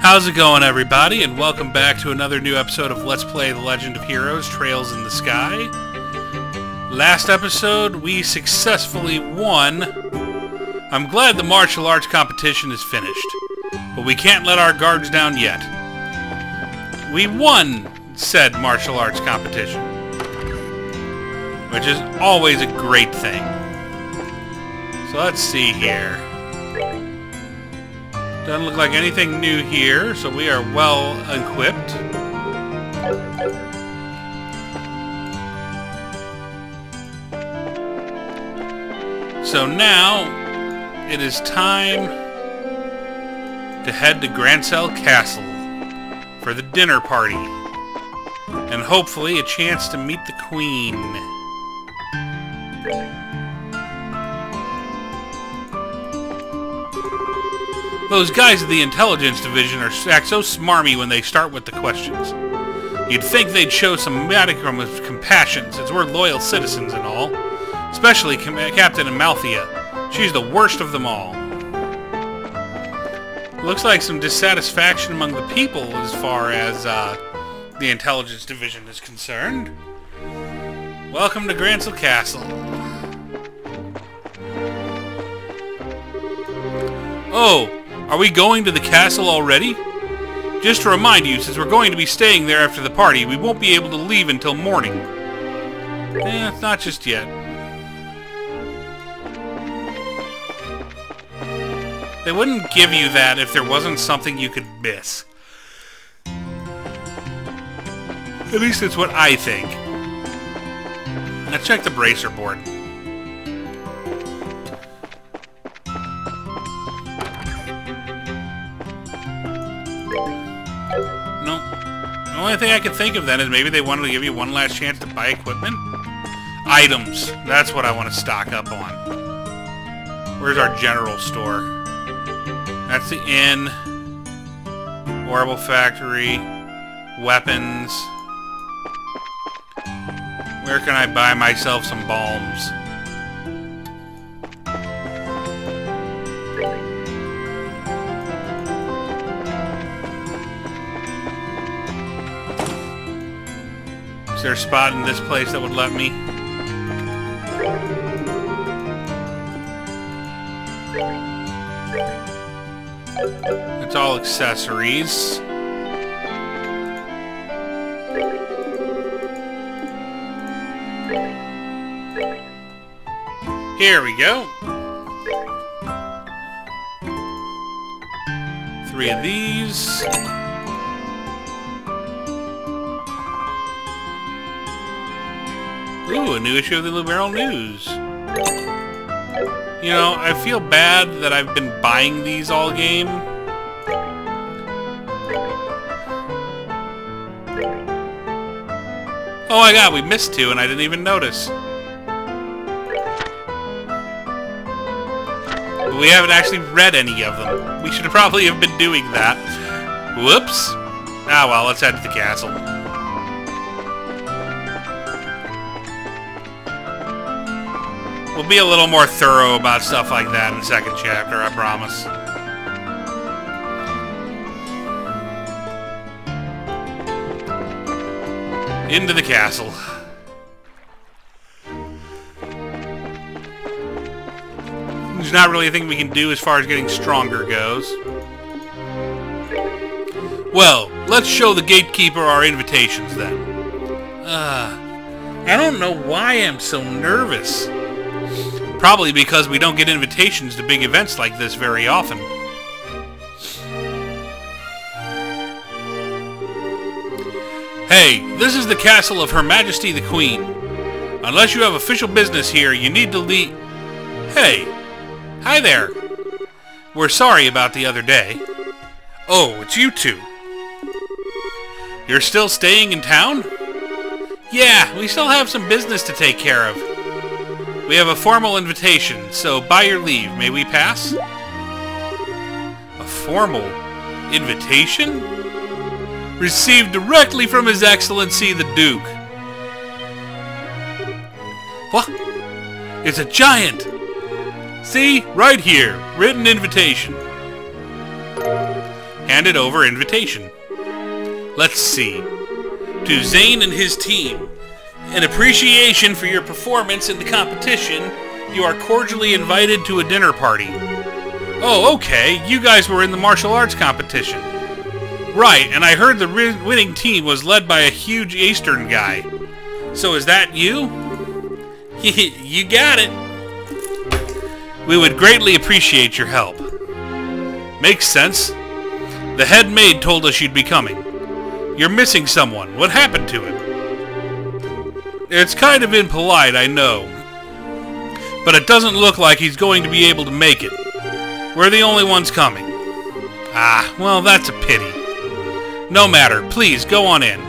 How's it going, everybody, and welcome back to another new episode of Let's Play The Legend of Heroes, Trails in the Sky. Last episode, we successfully won. I'm glad the martial arts competition is finished, but we can't let our guards down yet. We won said martial arts competition, which is always a great thing. So let's see here. Doesn't look like anything new here, so we are well equipped. So now, it is time to head to Grancel Castle for the dinner party. And hopefully a chance to meet the Queen. Those guys of the intelligence division act so smarmy when they start with the questions. You'd think they'd show some modicum of compassion, since we're loyal citizens and all. Especially Captain Amalthea. She's the worst of them all. Looks like some dissatisfaction among the people as far as the intelligence division is concerned. Welcome to Grancel Castle. Oh! Are we going to the castle already? Just to remind you, since we're going to be staying there after the party, we won't be able to leave until morning. Not just yet. They wouldn't give you that if there wasn't something you could miss. At least that's what I think. Let's check the bracer board. No. The only thing I can think of then is maybe they wanted to give you one last chance to buy equipment. Items. That's what I want to stock up on. Where's our general store? That's the inn. Horrible factory. Weapons. Where can I buy myself some balms? Is there a spot in this place that would let me? It's all accessories. Here we go. 3 of these. Ooh, a new issue of the Liberal News. You know, I feel bad that I've been buying these all game. Oh my god, we missed 2 and I didn't even notice. But we haven't actually read any of them. We should probably have been doing that. Whoops. Ah well, let's head to the castle. We'll be a little more thorough about stuff like that in the second chapter, I promise. Into the castle. There's not really anything we can do as far as getting stronger goes. Well, let's show the gatekeeper our invitations then. I don't know why I'm so nervous. Probably because we don't get invitations to big events like this very often. Hey, this is the castle of Her Majesty the Queen. Unless you have official business here, you need to leave... Hey! Hi there! We're sorry about the other day. Oh, it's you two. You're still staying in town? Yeah, we still have some business to take care of. We have a formal invitation, so by your leave, may we pass? A formal invitation? Received directly from His Excellency the Duke. What? It's a giant! See? Right here. Written invitation. handed over invitation. Let's see. To Zane and his team, in appreciation for your performance in the competition, you are cordially invited to a dinner party. Oh, okay, you guys were in the martial arts competition. Right, and I heard the winning team was led by a huge Eastern guy. So is that you? You got it. We would greatly appreciate your help. Makes sense. The head maid told us you'd be coming. You're missing someone. What happened to him? It's kind of impolite, I know. But it doesn't look like he's going to be able to make it. We're the only ones coming. Ah, well, that's a pity. No matter. Please, go on in.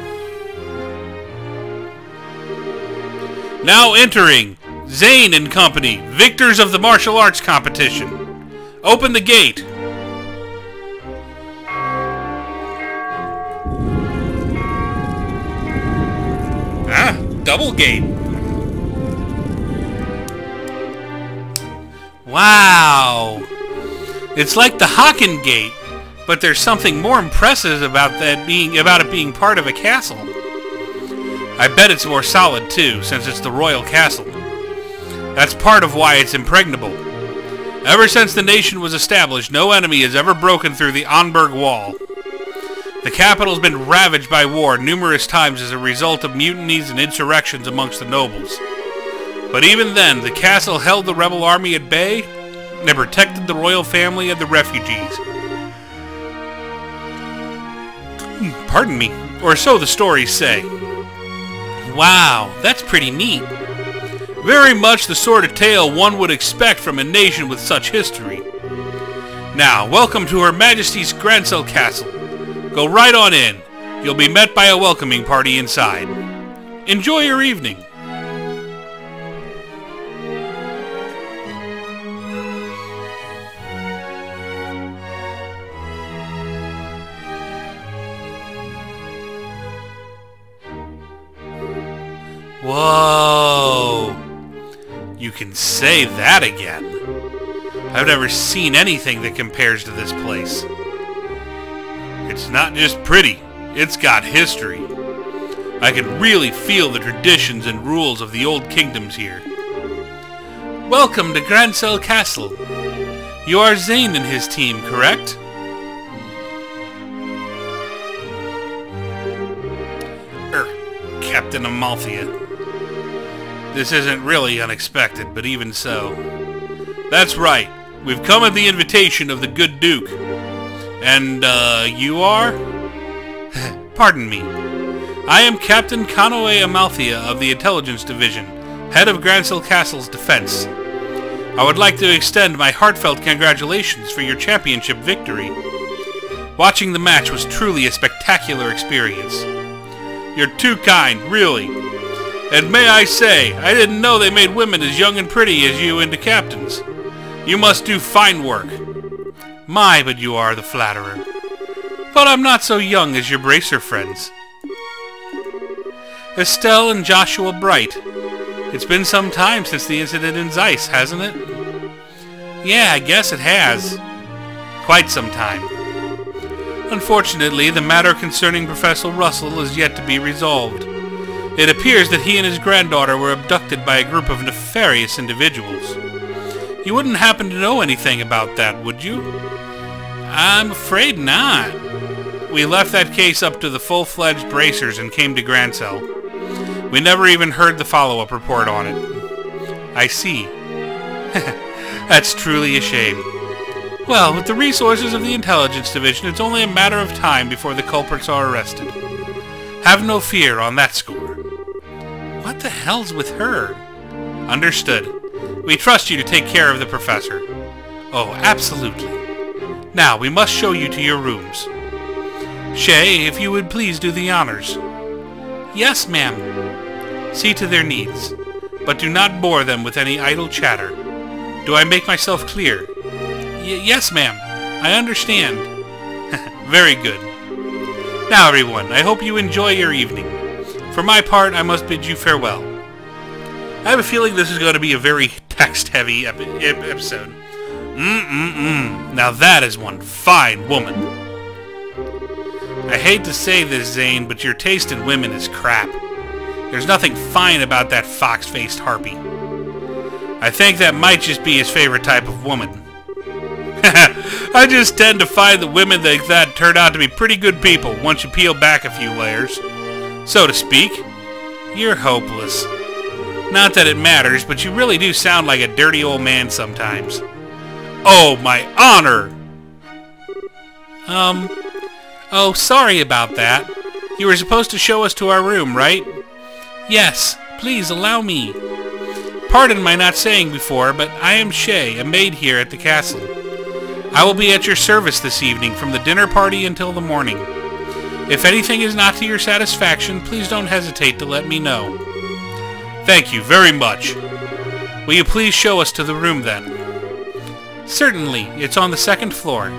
Now entering, Zane and Company, victors of the martial arts competition. Open the gate. Ah, double gate. Wow. It's like the Hocken Gate, but there's something more impressive about it being part of a castle. I bet it's more solid too, since it's the royal castle. That's part of why it's impregnable. Ever since the nation was established, no enemy has ever broken through the Onberg Wall. The capital's been ravaged by war numerous times as a result of mutinies and insurrections amongst the nobles. But even then, the castle held the rebel army at bay and protected the royal family and the refugees. Pardon me, or so the stories say. Wow, that's pretty neat. Very much the sort of tale one would expect from a nation with such history. Now, welcome to Her Majesty's Grancel Castle. Go right on in. You'll be met by a welcoming party inside. Enjoy your evening. Whoa! You can say that again. I've never seen anything that compares to this place. It's not just pretty, it's got history. I can really feel the traditions and rules of the old kingdoms here. Welcome to Grancel Castle. You are Zane and his team, correct? Captain Amalthea. This isn't really unexpected, but even so. That's right. We've come at the invitation of the good Duke. And, you are? Pardon me. I am Captain Kanoe Amalthea of the Intelligence Division, head of Grancel Castle's defense. I would like to extend my heartfelt congratulations for your championship victory. Watching the match was truly a spectacular experience. You're too kind, really. And may I say, I didn't know they made women as young and pretty as you into captains. You must do fine work. My, but you are the flatterer. But I'm not so young as your bracer friends. Estelle and Joshua Bright. It's been some time since the incident in Zeiss, hasn't it? Yeah, I guess it has. Quite some time. Unfortunately, the matter concerning Professor Russell is yet to be resolved. It appears that he and his granddaughter were abducted by a group of nefarious individuals. You wouldn't happen to know anything about that, would you? I'm afraid not. We left that case up to the full-fledged bracers and came to Grancel. We never even heard the follow-up report on it. I see. That's truly a shame. Well, with the resources of the Intelligence Division, it's only a matter of time before the culprits are arrested. Have no fear on that score. What the hell's with her? Understood. We trust you to take care of the professor. Oh, absolutely. Now, we must show you to your rooms. Shay, if you would please do the honors. Yes, ma'am. See to their needs, but do not bore them with any idle chatter. Do I make myself clear? Yes, ma'am. I understand. Very good. Now, everyone, I hope you enjoy your evening. For my part, I must bid you farewell. I have a feeling this is going to be a very text-heavy episode. Now that is one fine woman. I hate to say this, Zane, but your taste in women is crap. There's nothing fine about that fox-faced harpy. I think that might just be his favorite type of woman. I just tend to find that women like that turn out to be pretty good people once you peel back a few layers. So to speak. You're hopeless. Not that it matters, but you really do sound like a dirty old man sometimes. Oh, my honor! Oh, sorry about that. You were supposed to show us to our room, right? Yes, please allow me. Pardon my not saying before, but I am Shay, a maid here at the castle. I will be at your service this evening from the dinner party until the morning. If anything is not to your satisfaction, please don't hesitate to let me know. Thank you very much. Will you please show us to the room then? Certainly. It's on the second floor.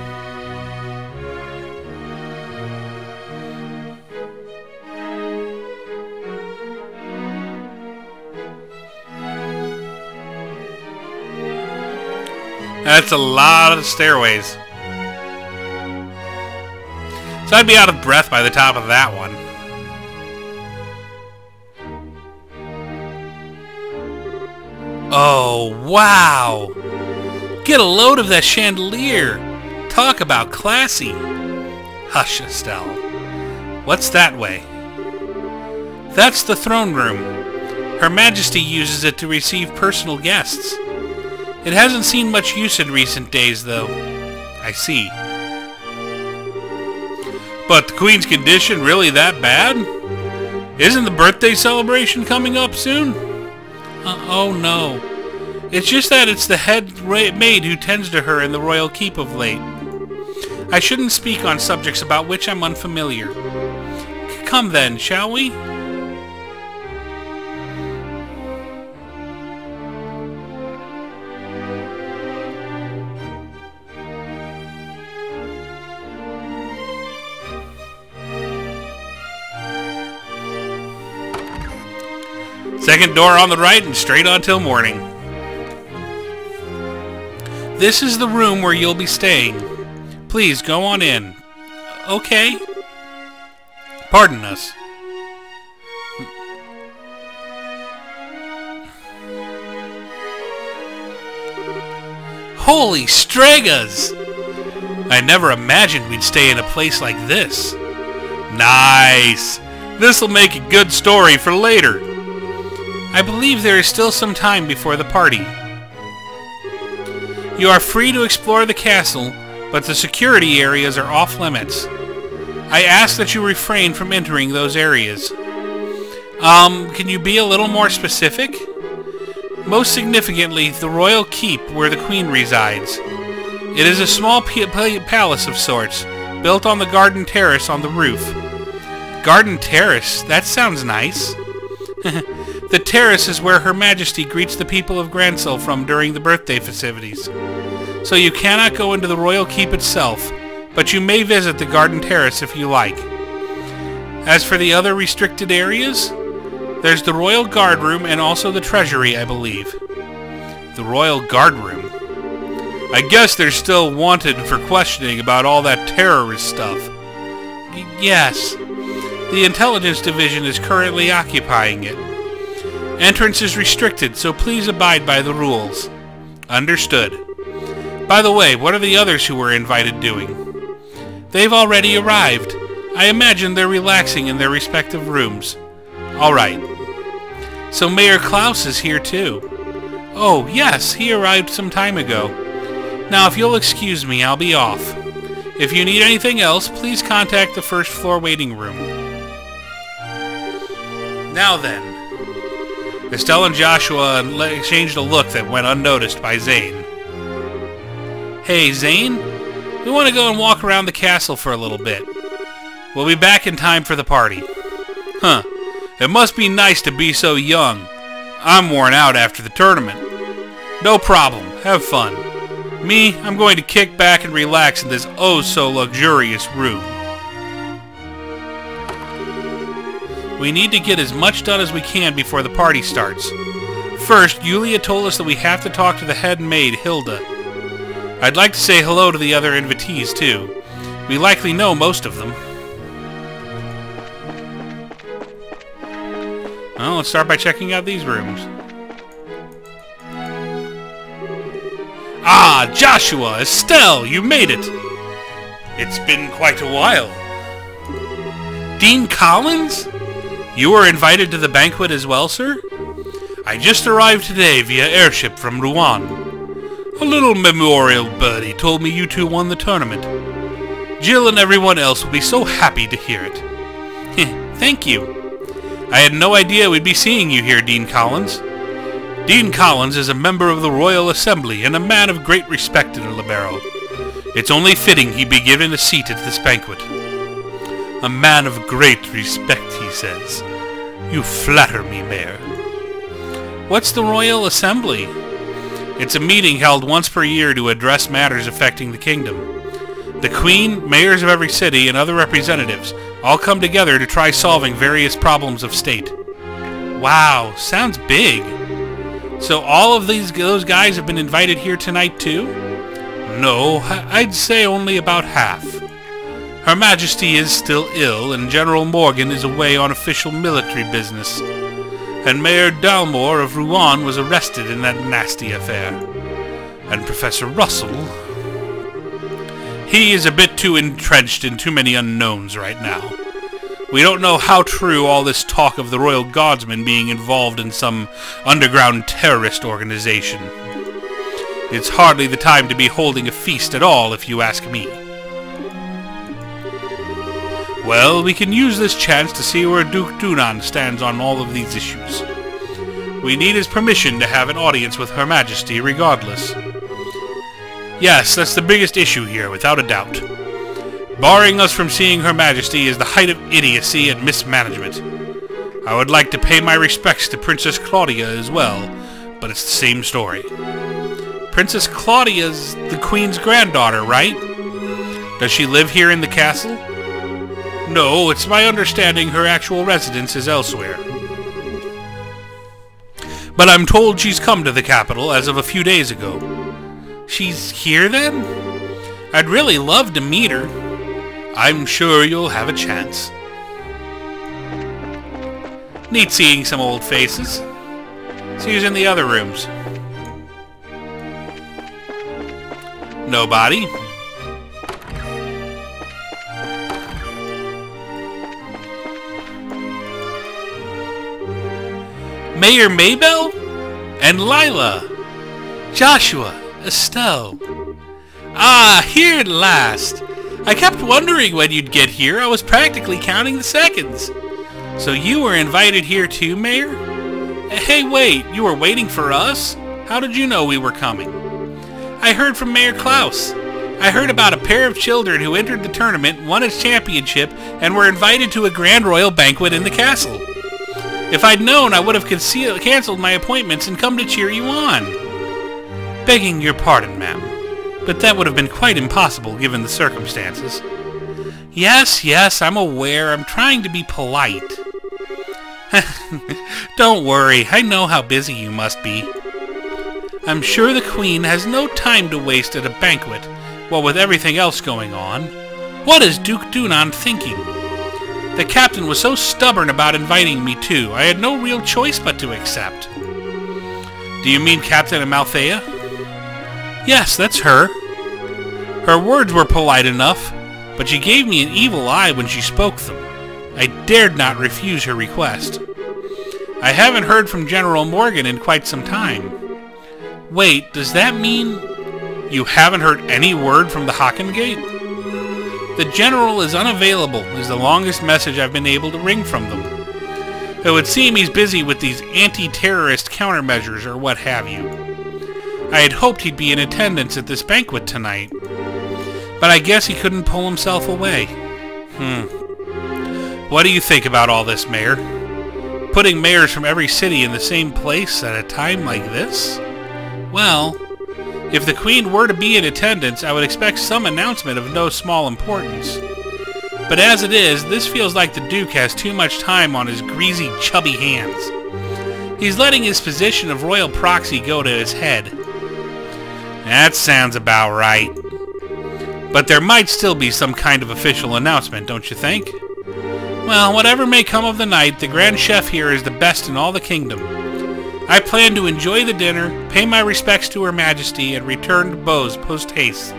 That's a lot of stairways. So I'd be out of breath by the top of that one. Oh, wow! Get a load of that chandelier! Talk about classy! Hush, Estelle. What's that way? That's the throne room. Her Majesty uses it to receive personal guests. It hasn't seen much use in recent days, though. I see. But the Queen's condition really that bad? Isn't the birthday celebration coming up soon? Oh no. It's just that it's the head maid who tends to her in the royal keep of late. I shouldn't speak on subjects about which I'm unfamiliar. Come then, shall we? Second door on the right and straight on till morning. This is the room where you'll be staying. Please go on in. Okay. Pardon us. Holy Stregas! I never imagined we'd stay in a place like this. Nice! This'll make a good story for later. I believe there is still some time before the party. You are free to explore the castle, but the security areas are off limits. I ask that you refrain from entering those areas. Can you be a little more specific? Most significantly, the royal keep where the Queen resides. It is a small palace of sorts, built on the garden terrace on the roof. Garden terrace? That sounds nice. The terrace is where Her Majesty greets the people of Grancel from during the birthday festivities. So you cannot go into the royal keep itself, but you may visit the garden terrace if you like. As for the other restricted areas, there's the royal guard room and also the treasury, I believe. The royal guard room? I guess they're still wanted for questioning about all that terrorist stuff. Yes. The intelligence division is currently occupying it. Entrance is restricted, so please abide by the rules. Understood. By the way, what are the others who were invited doing? They've already arrived. I imagine they're relaxing in their respective rooms. Alright. So Mayor Klaus is here too. Oh, yes, he arrived some time ago. Now, if you'll excuse me, I'll be off. If you need anything else, please contact the first floor waiting room. Now then. Estelle and Joshua exchanged a look that went unnoticed by Zane. Hey, Zane? We want to go and walk around the castle for a little bit. We'll be back in time for the party. Huh. It must be nice to be so young. I'm worn out after the tournament. No problem. Have fun. Me, I'm going to kick back and relax in this oh-so-luxurious room. We need to get as much done as we can before the party starts. First, Yulia told us that we have to talk to the head maid, Hilda. I'd like to say hello to the other invitees, too. We likely know most of them. Well, let's start by checking out these rooms. Ah, Joshua, Estelle, you made it! It's been quite a while. Dean Collins? You were invited to the banquet as well, sir? I just arrived today via airship from Rouen. A little memorial birdie told me you two won the tournament. Jill and everyone else will be so happy to hear it. Thank you. I had no idea we'd be seeing you here, Dean Collins. Dean Collins is a member of the Royal Assembly and a man of great respect in Libero. It's only fitting he be given a seat at this banquet. A man of great respect, he says. You flatter me, Mayor. What's the Royal Assembly? It's a meeting held once per year to address matters affecting the kingdom. The Queen, mayors of every city, and other representatives all come together to try solving various problems of state. Wow, sounds big. So all of those guys have been invited here tonight too? No, I'd say only about half. Her Majesty is still ill, and General Morgan is away on official military business. And Mayor Dalmore of Rouen was arrested in that nasty affair. And Professor Russell... he is a bit too entrenched in too many unknowns right now. We don't know how true all this talk of the Royal Guardsmen being involved in some underground terrorist organization. It's hardly the time to be holding a feast at all, if you ask me. Well, we can use this chance to see where Duke Dunan stands on all of these issues. We need his permission to have an audience with Her Majesty regardless. Yes, that's the biggest issue here, without a doubt. Barring us from seeing Her Majesty is the height of idiocy and mismanagement. I would like to pay my respects to Princess Claudia as well, but it's the same story. Princess Claudia's the Queen's granddaughter, right? Does she live here in the castle? No, it's my understanding her actual residence is elsewhere. But I'm told she's come to the capital as of a few days ago. She's here then? I'd really love to meet her. I'm sure you'll have a chance. Neat seeing some old faces. See who's in the other rooms. Nobody. Mayor Maybell? And Lila. Joshua. Estelle. Ah, here at last. I kept wondering when you'd get here. I was practically counting the seconds. So you were invited here too, Mayor? Hey, wait, you were waiting for us? How did you know we were coming? I heard from Mayor Klaus. I heard about a pair of children who entered the tournament, won its championship, and were invited to a grand royal banquet in the castle. If I'd known, I would have cancelled my appointments and come to cheer you on. Begging your pardon, ma'am, but that would have been quite impossible given the circumstances. Yes, I'm aware. I'm trying to be polite. Don't worry, I know how busy you must be. I'm sure the Queen has no time to waste at a banquet, what with everything else going on. What is Duke Dunan thinking? The captain was so stubborn about inviting me too, I had no real choice but to accept. Do you mean Captain Amalthea? Yes, that's her. Her words were polite enough, but she gave me an evil eye when she spoke them. I dared not refuse her request. I haven't heard from General Morgan in quite some time. Wait, does that mean you haven't heard any word from the Hockengate? The General is unavailable is the longest message I've been able to wring from them. It would seem he's busy with these anti-terrorist countermeasures or what have you. I had hoped he'd be in attendance at this banquet tonight, but I guess he couldn't pull himself away. What do you think about all this, Mayor? Putting mayors from every city in the same place at a time like this? Well, if the Queen were to be in attendance, I would expect some announcement of no small importance. But as it is, this feels like the Duke has too much time on his greasy, chubby hands. He's letting his position of royal proxy go to his head. That sounds about right. But there might still be some kind of official announcement, don't you think? Well, whatever may come of the night, the Grand Chef here is the best in all the kingdom. I plan to enjoy the dinner, pay my respects to Her Majesty, and return to Beau's post-haste.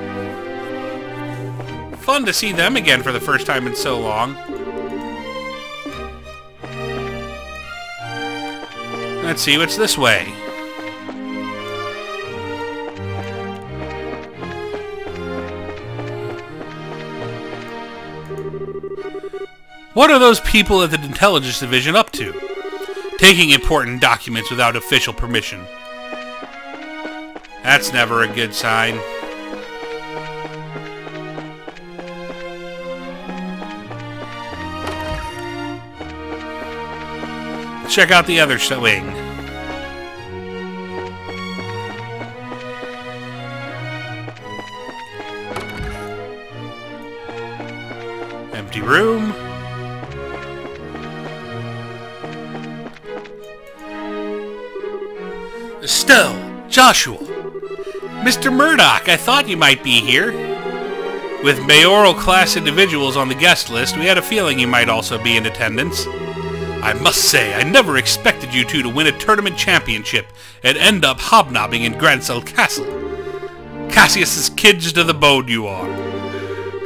Fun to see them again for the first time in so long. Let's see what's this way. What are those people at the Intelligence Division up to? Taking important documents without official permission. That's never a good sign. Check out the other wing. Empty room. Estelle, Joshua, Mr. Murdoch, I thought you might be here. With mayoral class individuals on the guest list, we had a feeling you might also be in attendance. I must say, I never expected you two to win a tournament championship and end up hobnobbing in Grancel Castle. Cassius's kids to the bone you are.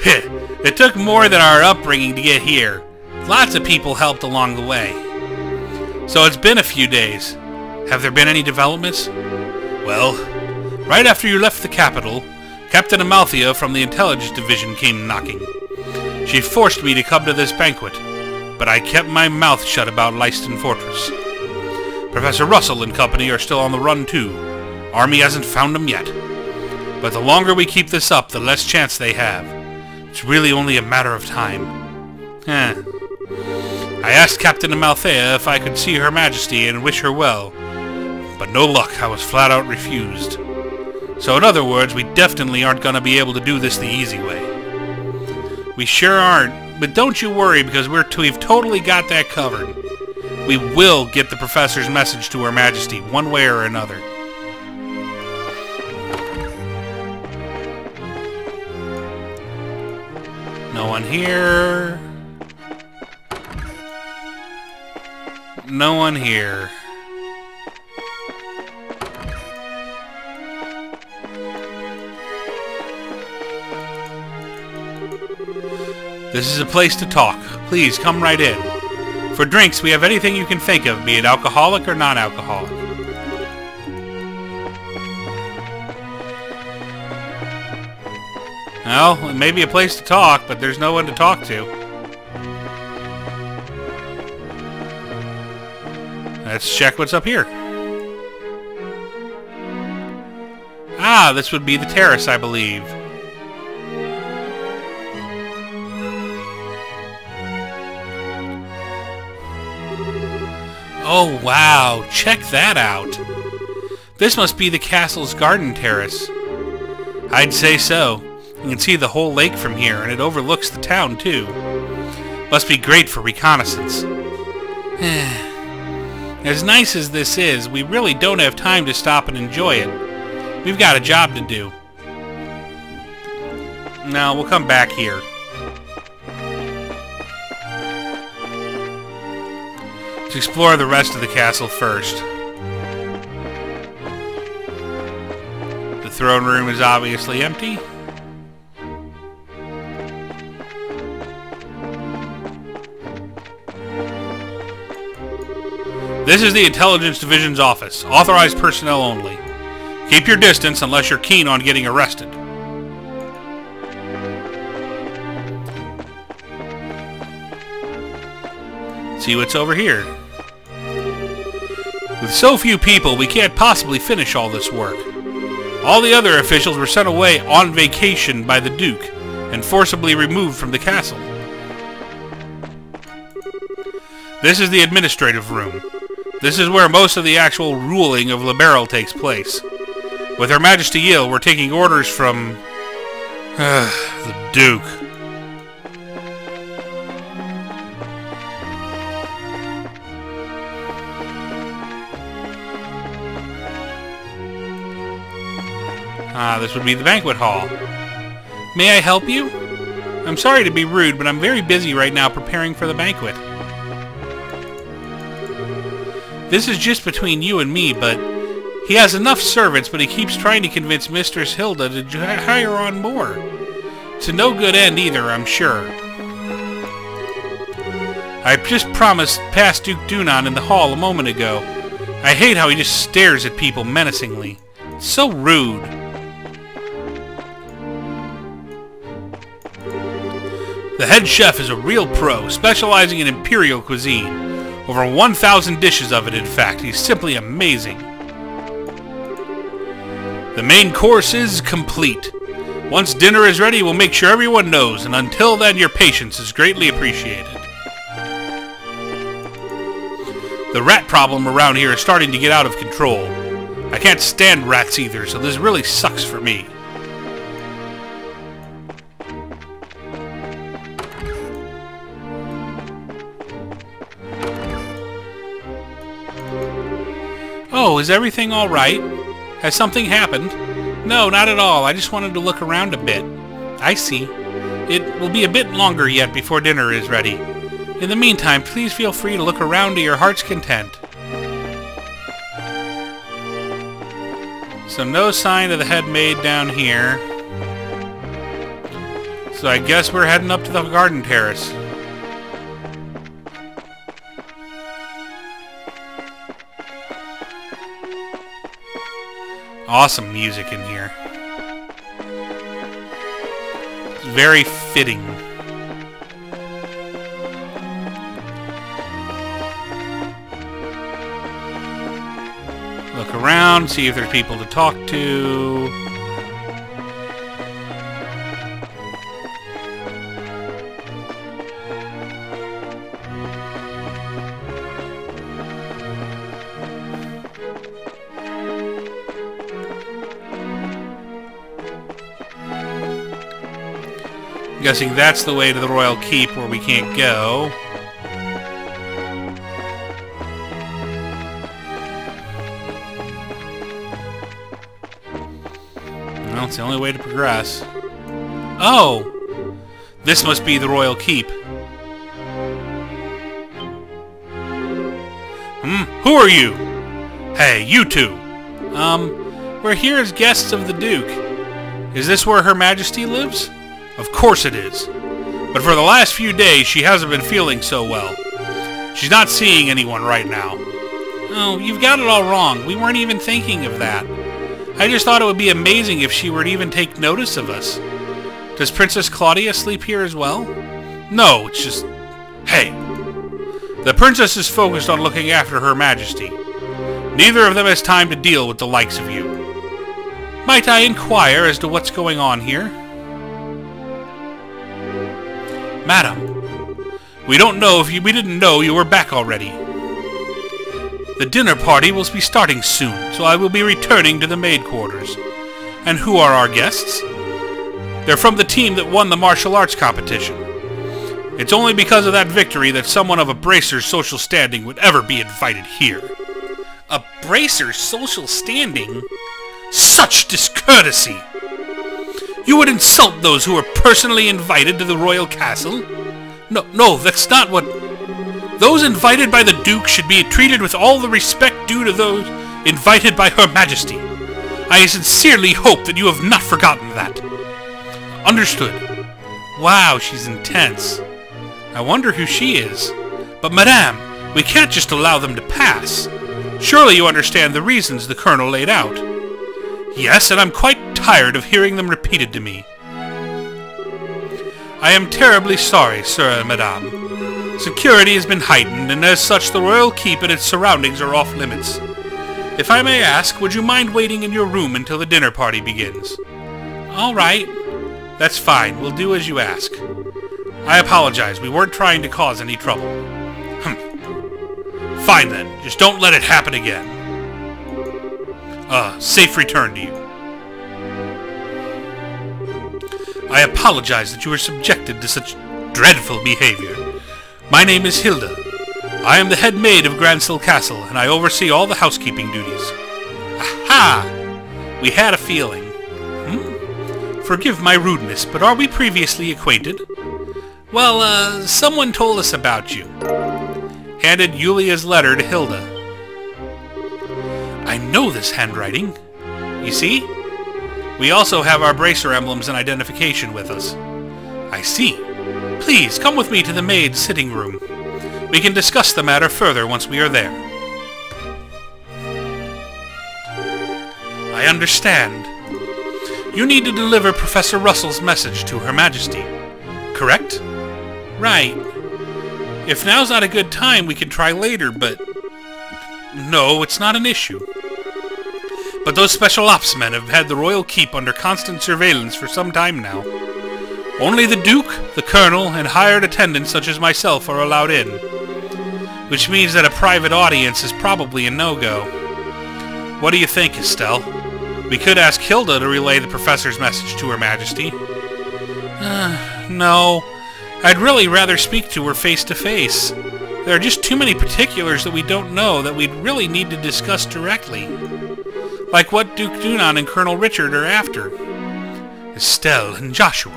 It took more than our upbringing to get here. Lots of people helped along the way. So it's been a few days. Have there been any developments? Well, right after you left the capital, Captain Amalthea from the Intelligence Division came knocking. She forced me to come to this banquet, but I kept my mouth shut about Leiston Fortress. Professor Russell and company are still on the run too. Army hasn't found them yet. But the longer we keep this up, the less chance they have. It's really only a matter of time. I asked Captain Amalthea if I could see Her Majesty and wish her well, but no luck, I was flat out refused. So in other words, we definitely aren't going to be able to do this the easy way. We sure aren't, but don't you worry because we've totally got that covered. We will get the Professor's message to Her Majesty, one way or another. No one here. No one here. This is a place to talk. Please, come right in. For drinks, we have anything you can think of, be it alcoholic or non-alcoholic. Well, it may be a place to talk, but there's no one to talk to. Let's check what's up here. Ah, this would be the terrace, I believe. Oh, wow. Check that out. This must be the castle's garden terrace. I'd say so. You can see the whole lake from here, and it overlooks the town, too. Must be great for reconnaissance. As nice as this is, we really don't have time to stop and enjoy it. We've got a job to do. No, we'll come back here. Let's explore the rest of the castle first. The throne room is obviously empty. This is the Intelligence Division's office. Authorized personnel only. Keep your distance unless you're keen on getting arrested. See what's over here. With so few people, we can't possibly finish all this work. All the other officials were sent away on vacation by the Duke and forcibly removed from the castle. This is the administrative room. This is where most of the actual ruling of Liberal takes place. With Her Majesty ill, we're taking orders from... the Duke. Ah, this would be the banquet hall. May I help you? I'm sorry to be rude, but I'm very busy right now preparing for the banquet. This is just between you and me, but he has enough servants, but he keeps trying to convince Mistress Hilda to hire on more. To no good end either, I'm sure. I just promised past Duke Dunan in the hall a moment ago. I hate how he just stares at people menacingly. So rude. The head chef is a real pro, specializing in imperial cuisine. Over 1,000 dishes of it, in fact. He's simply amazing. The main course is complete. Once dinner is ready, we'll make sure everyone knows, and until then, your patience is greatly appreciated. The rat problem around here is starting to get out of control. I can't stand rats either, so this really sucks for me. Oh, is everything all right? Has something happened? No, not at all. I just wanted to look around a bit. I see. It will be a bit longer yet before dinner is ready. In the meantime, please feel free to look around to your heart's content. So no sign of the head maid down here. So I guess we're heading up to the garden terrace. Awesome music in here. It's very fitting. Look around, see if there's people to talk to. I'm guessing that's the way to the Royal Keep where we can't go. Well, it's the only way to progress. Oh! This must be the Royal Keep. Who are you? Hey, you two! We're here as guests of the Duke. Is this where Her Majesty lives? Of course it is. But for the last few days, she hasn't been feeling so well. She's not seeing anyone right now. Oh, you've got it all wrong. We weren't even thinking of that. I just thought it would be amazing if she were to even take notice of us. Does Princess Claudia sleep here as well? No, it's just... Hey! The princess is focused on looking after Her Majesty. Neither of them has time to deal with the likes of you. Might I inquire as to what's going on here? Madam, we didn't know you were back already. The dinner party will be starting soon, so I will be returning to the maid quarters. And who are our guests? They're from the team that won the martial arts competition. It's only because of that victory that someone of a bracer's social standing would ever be invited here. A bracer's social standing? Such discourtesy! You would insult those who are personally invited to the royal castle? No, that's not what... Those invited by the Duke should be treated with all the respect due to those invited by Her Majesty. I sincerely hope that you have not forgotten that. Understood. Wow, she's intense. I wonder who she is. But madame, we can't just allow them to pass. Surely you understand the reasons the Colonel laid out. Yes, and I'm quite tired of hearing them repeated to me. I am terribly sorry, sir and madame. Security has been heightened, and as such the Royal Keep and its surroundings are off limits. If I may ask, would you mind waiting in your room until the dinner party begins? All right. That's fine. We'll do as you ask. I apologize. We weren't trying to cause any trouble. Fine then. Just don't let it happen again. Safe return to you. I apologize that you were subjected to such dreadful behavior. My name is Hilda. I am the head maid of Grancel Castle, and I oversee all the housekeeping duties. Aha! We had a feeling. Forgive my rudeness, but are we previously acquainted? Well, someone told us about you. Handed Yulia's letter to Hilda. I know this handwriting. You see? We also have our bracer emblems and identification with us. I see. Please, come with me to the maid's sitting room. We can discuss the matter further once we are there. I understand. You need to deliver Professor Russell's message to Her Majesty. Correct? Right. If now's not a good time, we can try later, but... No, it's not an issue. But those special ops men have had the royal keep under constant surveillance for some time now. Only the Duke, the Colonel, and hired attendants such as myself are allowed in. Which means that a private audience is probably a no-go. What do you think, Estelle? We could ask Hilda to relay the Professor's message to Her Majesty. No. I'd really rather speak to her face-to-face. There are just too many particulars that we don't know that we'd really need to discuss directly. Like what Duke Dunan and Colonel Richard are after. Estelle and Joshua.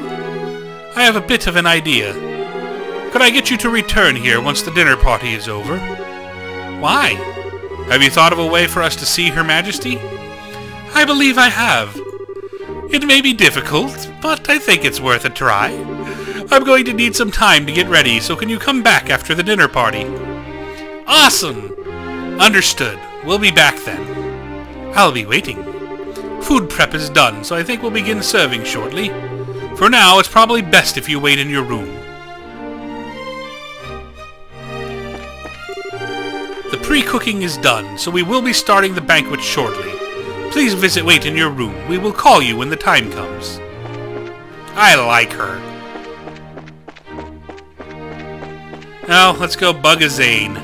I have a bit of an idea. Could I get you to return here once the dinner party is over? Why? Have you thought of a way for us to see Her Majesty? I believe I have. It may be difficult, but I think it's worth a try. I'm going to need some time to get ready, so can you come back after the dinner party? Awesome! Understood. We'll be back then. I'll be waiting. Food prep is done, so I think we'll begin serving shortly. For now, it's probably best if you wait in your room. The pre-cooking is done, so we will be starting the banquet shortly. Please wait in your room. We will call you when the time comes. I like her. Now, let's go bug a Zane.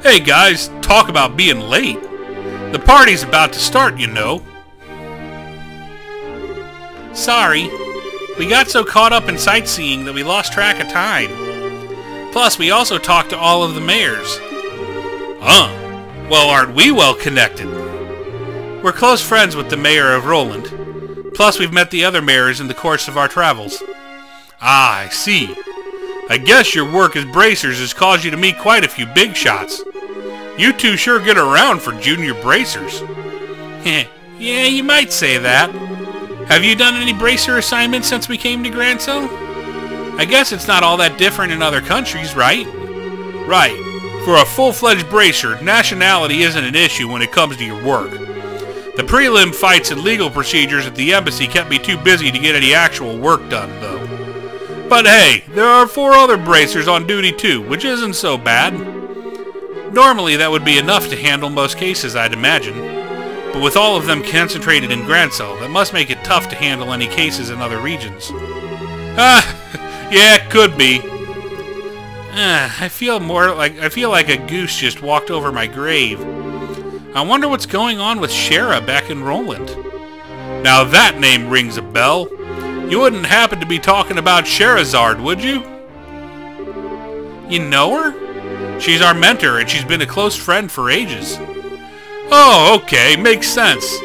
Hey guys, talk about being late. The party's about to start, you know. Sorry. We got so caught up in sightseeing that we lost track of time. Plus, we also talked to all of the mayors. Well, aren't we well connected? We're close friends with the mayor of Roland. Plus, we've met the other mayors in the course of our travels. Ah, I see. I guess your work as bracers has caused you to meet quite a few big shots. You two sure get around for junior bracers. Yeah, you might say that. Have you done any bracer assignments since we came to Grancel? I guess it's not all that different in other countries, right? Right. For a full-fledged bracer, nationality isn't an issue when it comes to your work. The prelim fights and legal procedures at the embassy kept me too busy to get any actual work done, though. But hey, there are 4 other bracers on duty too, which isn't so bad. Normally that would be enough to handle most cases, I'd imagine. But with all of them concentrated in Grancel, that must make it tough to handle any cases in other regions. Yeah, it could be. I feel like a goose just walked over my grave. I wonder what's going on with Shara back in Roland. Now that name rings a bell. You wouldn't happen to be talking about Sherazard, would you? You know her? She's our mentor, and she's been a close friend for ages. Oh, okay, makes sense.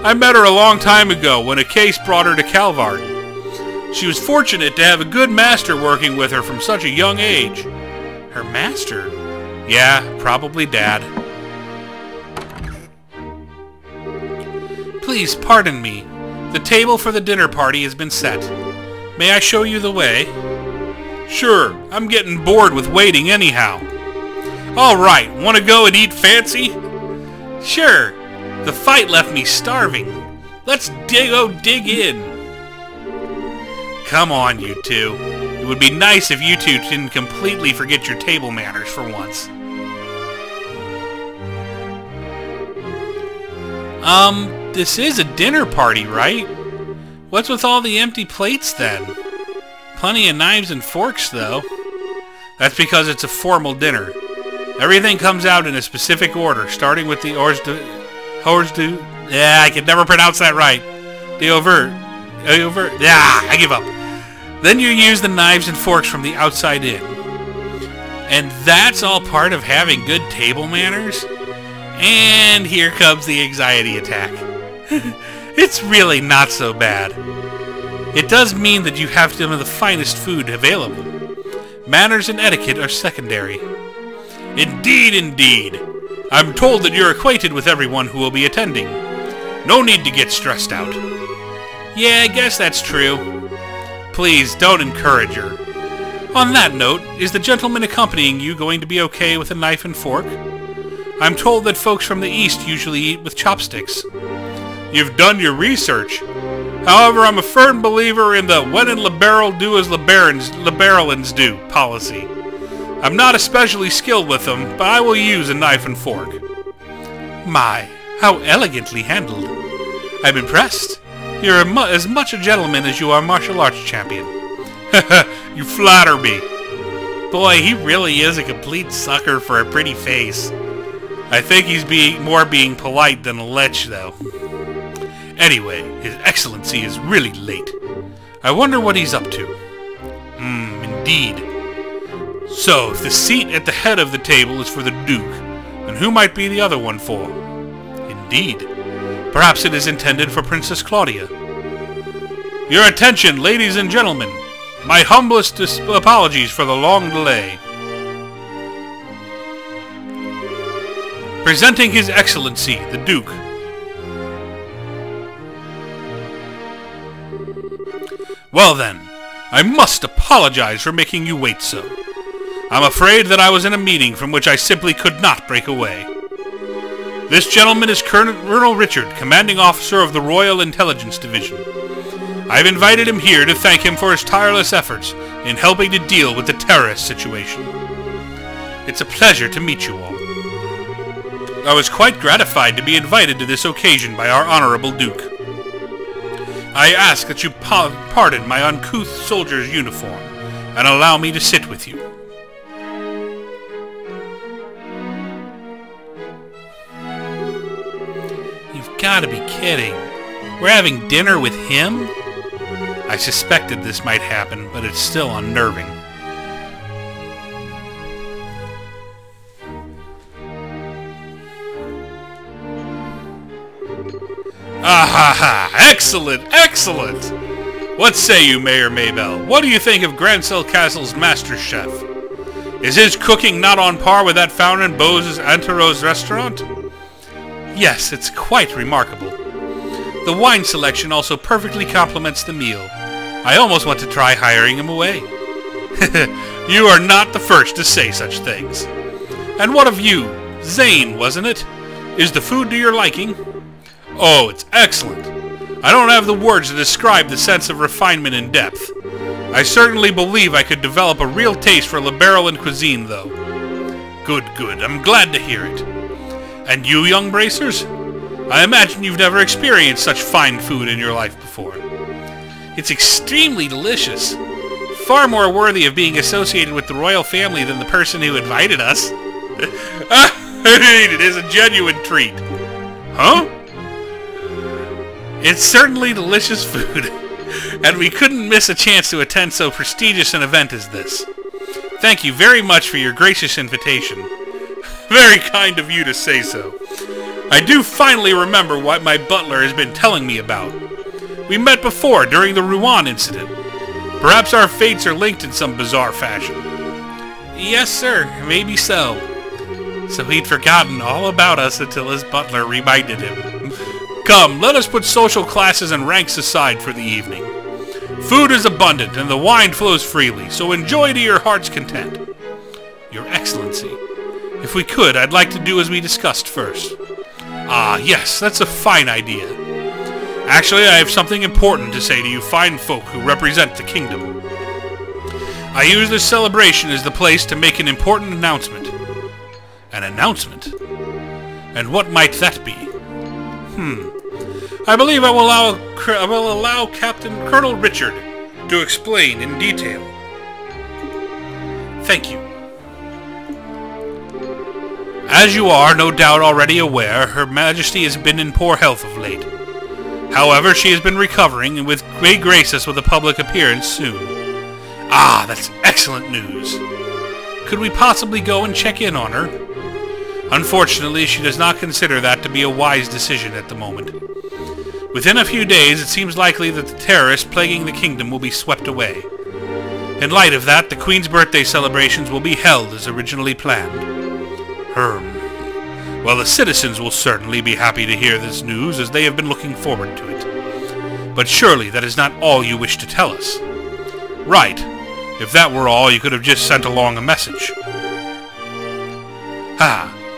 I met her a long time ago when a case brought her to Calvard. She was fortunate to have a good master working with her from such a young age. Her master? Yeah, probably Dad. Please pardon me. The table for the dinner party has been set. May I show you the way? Sure, I'm getting bored with waiting anyhow. Alright, want to go and eat fancy? Sure. The fight left me starving. Let's go dig in. Come on, you two. It would be nice if you two didn't completely forget your table manners for once. This is a dinner party, right? What's with all the empty plates, then? Plenty of knives and forks, though. That's because it's a formal dinner. Everything comes out in a specific order, starting with the I can never pronounce that right. I give up. Then you use the knives and forks from the outside in. And that's all part of having good table manners? And here comes the anxiety attack. It's really not so bad. It does mean that you have some of the finest food available. Manners and etiquette are secondary. Indeed, indeed. I'm told that you're acquainted with everyone who will be attending. No need to get stressed out. Yeah, I guess that's true. Please, don't encourage her. On that note, is the gentleman accompanying you going to be okay with a knife and fork? I'm told that folks from the East usually eat with chopsticks. You've done your research. However, I'm a firm believer in the when in liberal do as liberalins do policy. I'm not especially skilled with them, but I will use a knife and fork. My, how elegantly handled. I'm impressed. You're as much a gentleman as you are a martial arts champion. You flatter me. Boy, he really is a complete sucker for a pretty face. I think he's being polite than a lech, though. Anyway, His Excellency is really late. I wonder what he's up to. Indeed. So, if the seat at the head of the table is for the Duke, then who might be the other one for? Indeed. Perhaps it is intended for Princess Claudia. Your attention, ladies and gentlemen. My humblest apologies for the long delay. Presenting His Excellency, the Duke. Well then, I must apologize for making you wait so. I'm afraid that I was in a meeting from which I simply could not break away. This gentleman is Colonel Richard, Commanding Officer of the Royal Intelligence Division. I've invited him here to thank him for his tireless efforts in helping to deal with the terrorist situation. It's a pleasure to meet you all. I was quite gratified to be invited to this occasion by our Honorable Duke. I ask that you pardon my uncouth soldier's uniform and allow me to sit with you. You've got to be kidding. We're having dinner with him? I suspected this might happen, but it's still unnerving. Ah-ha-ha! Excellent! Excellent! What say you, Mayor Maybell? What do you think of Grancel Castle's master chef? Is his cooking not on par with that found in Beau's Anteros restaurant? Yes, it's quite remarkable. The wine selection also perfectly complements the meal. I almost want to try hiring him away. You are not the first to say such things. And what of you? Zane, wasn't it? Is the food to your liking? Oh, it's excellent. I don't have the words to describe the sense of refinement and depth. I certainly believe I could develop a real taste for Liberalin cuisine, though. Good, good. I'm glad to hear it. And you, young bracers? I imagine you've never experienced such fine food in your life before. It's extremely delicious. Far more worthy of being associated with the royal family than the person who invited us. It is a genuine treat. Huh? It's certainly delicious food, and we couldn't miss a chance to attend so prestigious an event as this. Thank you very much for your gracious invitation. Very kind of you to say so. I do finally remember what my butler has been telling me about. We met before during the Rouen incident. Perhaps our fates are linked in some bizarre fashion. Yes, sir, maybe so. So he'd forgotten all about us until his butler reminded him. Come, let us put social classes and ranks aside for the evening. Food is abundant and the wine flows freely, so enjoy to your heart's content. Your Excellency, if we could, I'd like to do as we discussed first. Ah, yes, that's a fine idea. Actually, I have something important to say to you fine folk who represent the kingdom. I use this celebration as the place to make an important announcement. An announcement? And what might that be? I believe I will allow Captain Colonel Richard to explain in detail. Thank you. As you are no doubt already aware, Her Majesty has been in poor health of late. However, she has been recovering and may grace us with a public appearance soon. Ah, that's excellent news. Could we possibly go and check in on her? Unfortunately, she does not consider that to be a wise decision at the moment. Within a few days, it seems likely that the terrorists plaguing the kingdom will be swept away. In light of that, the Queen's birthday celebrations will be held as originally planned. Well, the citizens will certainly be happy to hear this news, as they have been looking forward to it. But surely that is not all you wish to tell us. Right. If that were all, you could have just sent along a message.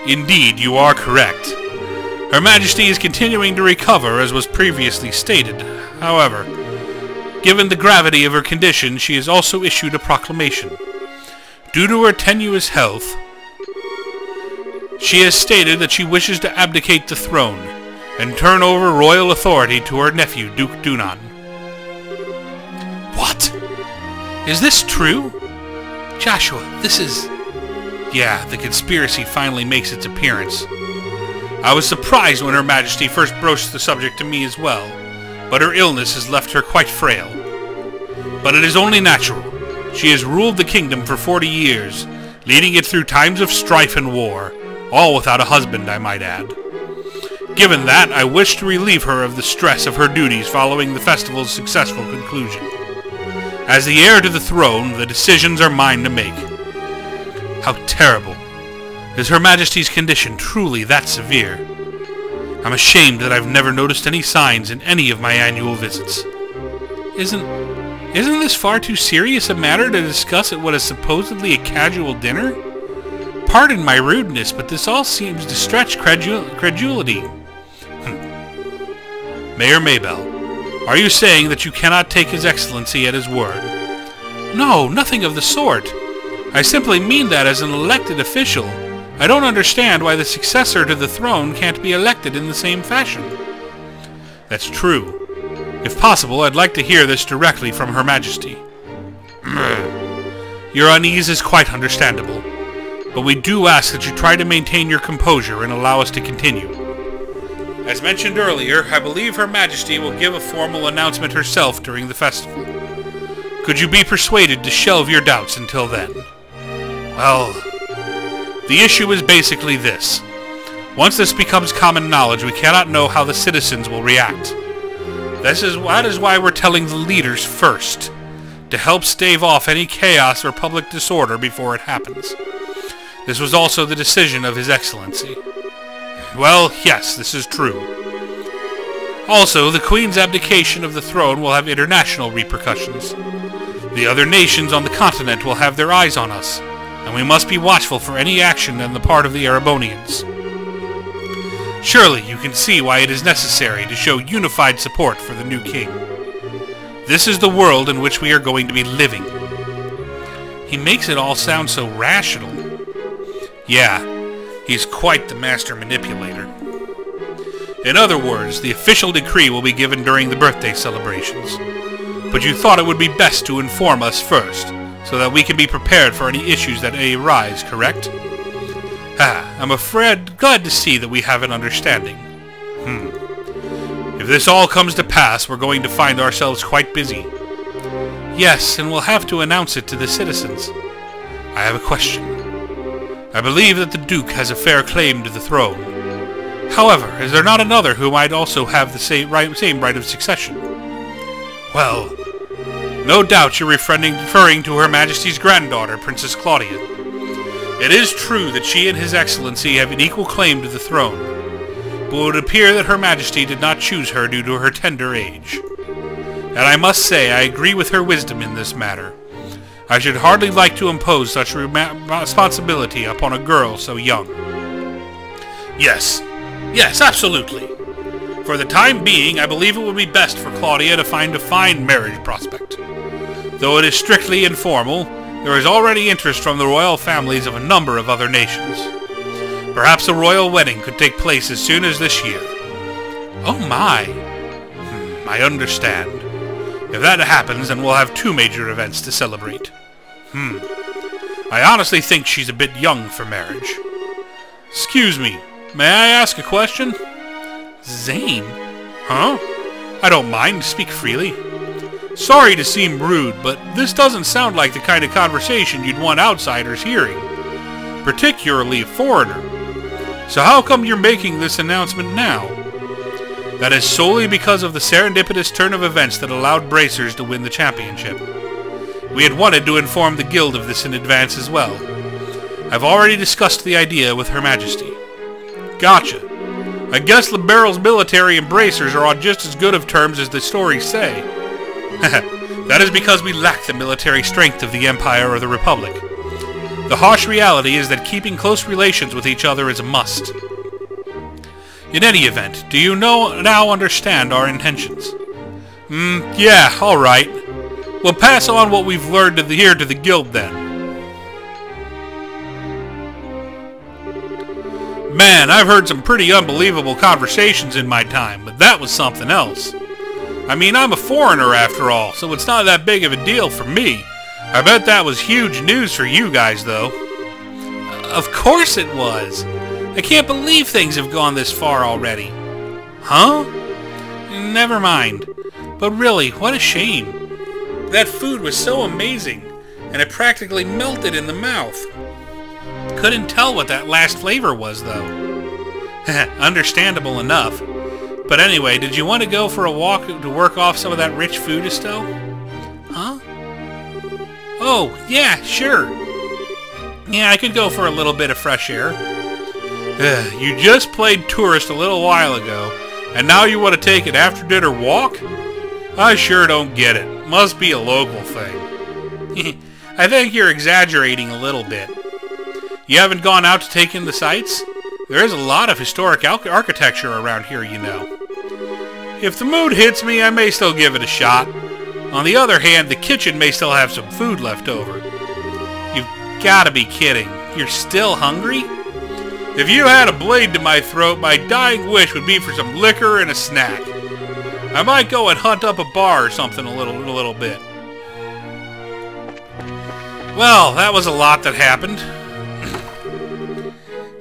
Indeed, you are correct. Her Majesty is continuing to recover, as was previously stated. However, given the gravity of her condition, she has also issued a proclamation. Due to her tenuous health, she has stated that she wishes to abdicate the throne and turn over royal authority to her nephew, Duke Dunan. What? Is this true? Joshua, this is... Yeah, the conspiracy finally makes its appearance. I was surprised when Her Majesty first broached the subject to me as well, but her illness has left her quite frail. But it is only natural. She has ruled the kingdom for 40 years, leading it through times of strife and war, all without a husband, I might add. Given that, I wish to relieve her of the stress of her duties following the festival's successful conclusion. As the heir to the throne, the decisions are mine to make. How terrible. Is Her Majesty's condition truly that severe? I'm ashamed that I've never noticed any signs in any of my annual visits. Isn't this far too serious a matter to discuss at what is supposedly a casual dinner? Pardon my rudeness, but this all seems to stretch credulity. Mayor Maybell, are you saying that you cannot take His Excellency at his word? No, nothing of the sort. I simply mean that as an elected official, I don't understand why the successor to the throne can't be elected in the same fashion. That's true. If possible, I'd like to hear this directly from Her Majesty. Your unease is quite understandable, but we do ask that you try to maintain your composure and allow us to continue. As mentioned earlier, I believe Her Majesty will give a formal announcement herself during the festival. Could you be persuaded to shelve your doubts until then? Well, the issue is basically this. Once this becomes common knowledge, we cannot know how the citizens will react. That is why we're telling the leaders first, to help stave off any chaos or public disorder before it happens. This was also the decision of His Excellency. Well, yes, this is true. Also, the Queen's abdication of the throne will have international repercussions. The other nations on the continent will have their eyes on us, and we must be watchful for any action on the part of the Erebonians. Surely you can see why it is necessary to show unified support for the new king. This is the world in which we are going to be living. He makes it all sound so rational. Yeah, he's quite the master manipulator. In other words, the official decree will be given during the birthday celebrations. But you thought it would be best to inform us first, so that we can be prepared for any issues that may arise, correct? I'm afraid glad to see that we have an understanding. If this all comes to pass, we're going to find ourselves quite busy. Yes, and we'll have to announce it to the citizens. I have a question. I believe that the Duke has a fair claim to the throne. However, is there not another who might also have the same right of succession? Well, no doubt you're referring to Her Majesty's granddaughter, Princess Claudia. It is true that she and His Excellency have an equal claim to the throne, but it would appear that Her Majesty did not choose her due to her tender age. And I must say I agree with her wisdom in this matter. I should hardly like to impose such responsibility upon a girl so young. Yes, absolutely. For the time being, I believe it would be best for Claudia to find a fine marriage prospect. Though it is strictly informal, there is already interest from the royal families of a number of other nations. Perhaps a royal wedding could take place as soon as this year. Oh my! I understand. If that happens, then we'll have 2 major events to celebrate. I honestly think she's a bit young for marriage. Excuse me, may I ask a question? Zane? Huh? I don't mind, speak freely. Sorry to seem rude, but this doesn't sound like the kind of conversation you'd want outsiders hearing, particularly a foreigner. So how come you're making this announcement now? That is solely because of the serendipitous turn of events that allowed Bracers to win the championship. We had wanted to inform the guild of this in advance as well. I've already discussed the idea with Her Majesty. Gotcha. I guess Liberal's military and Bracers are on just as good of terms as the stories say. That is because we lack the military strength of the Empire or the Republic. The harsh reality is that keeping close relations with each other is a must. In any event, do you now understand our intentions? Yeah, alright. We'll pass on what we've learned here to the guild then. Man, I've heard some pretty unbelievable conversations in my time, but that was something else. I mean, I'm a foreigner after all, so it's not that big of a deal for me. I bet that was huge news for you guys, though. Of course it was. I can't believe things have gone this far already. Huh? Never mind. But really, what a shame. That food was so amazing, and it practically melted in the mouth. Couldn't tell what that last flavor was, though. Understandable enough. But anyway, did you want to go for a walk to work off some of that rich food, Estelle? Huh? Oh, yeah, sure. Yeah, I could go for a little bit of fresh air. You just played tourist a little while ago, and now you want to take an after-dinner walk? I sure don't get it. Must be a local thing. I think you're exaggerating a little bit. You haven't gone out to take in the sights? There is a lot of historic architecture around here, you know. If the mood hits me, I may still give it a shot. On the other hand, the kitchen may still have some food left over. You've gotta be kidding. You're still hungry? If you had a blade to my throat, my dying wish would be for some liquor and a snack. I might go and hunt up a bar or something a little bit. Well, that was a lot that happened.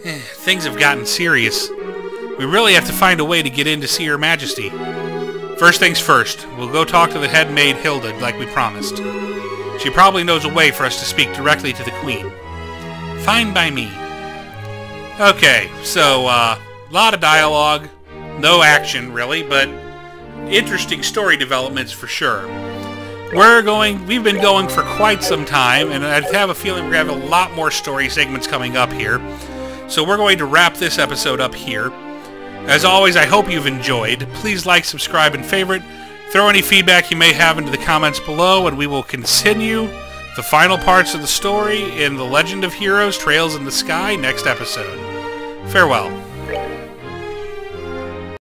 Things have gotten serious. We really have to find a way to get in to see Her Majesty. First things first, we'll go talk to the head maid Hilda like we promised. She probably knows a way for us to speak directly to the Queen. Fine by me. Okay, so, lot of dialogue, no action really, but interesting story developments for sure. We've been going for quite some time, and I have a feeling we're going to have a lot more story segments coming up here. So we're going to wrap this episode up here. As always, I hope you've enjoyed. Please like, subscribe, and favorite. Throw any feedback you may have into the comments below, and we will continue the final parts of the story in The Legend of Heroes: Trails in the Sky next episode. Farewell.